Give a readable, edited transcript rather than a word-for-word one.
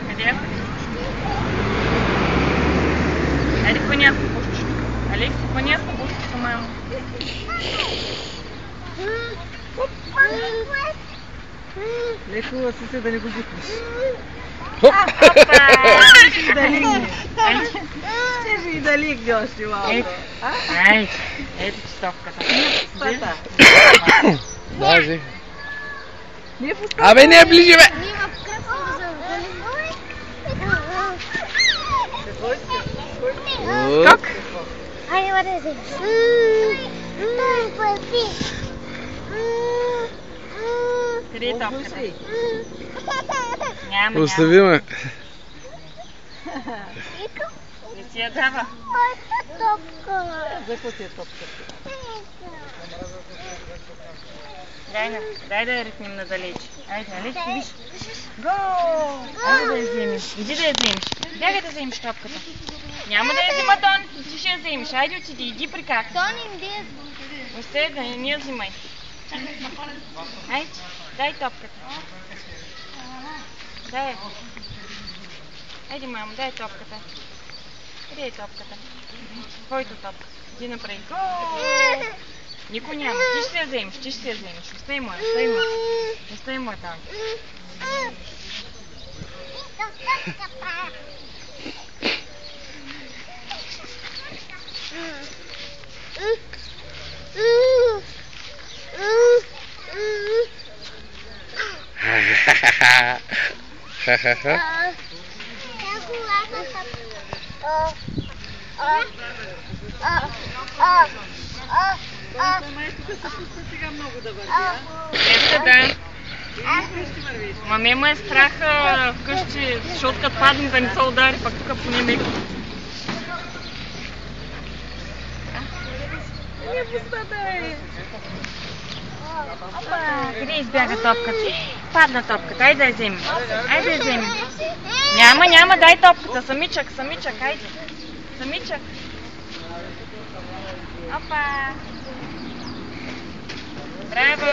Къде е? Айде, хвани аз попушчето. Алекси, хвани аз попушчето, мамо. Лекува се да не го бутнеш. Опа! Стежи и да лигне още малко. Айде, ето чистовката. Даже. Абе, не ближи, бе! Как? Айде, what is it? Къде е топката? Няма. Остави ме. Не си я дава. За какво ти е топката? Дай да я ритнем надалеч. Айде, Алекси, виж. Гол! Айде да я вземеш. Иди да я вземеш. Бягай да вземеш топката. Няма да я взима Тон, ти ще я вземеш. Айде отиди, иди при как. Остави да не я взимай. Айде, дай топката. Дай. Айде, мамо, дай топката. Къде е топката? Твоето топка. Иди напред. Гол! Никой няма. Ти ще се я вземеш, ти ще се я вземеш. Остави моя, остави моя. Остави моя там. Сега много да върви, Ето да. Маме ме е страх вкъщи, защото като падне да не се удари, пък тук поне меко. Не пуста, Къде избяга топката? Падна топката, айде да я вземем. Айде да я вземем. Няма, дай топката. Самичък, айде. Самичък. Опа! Браво!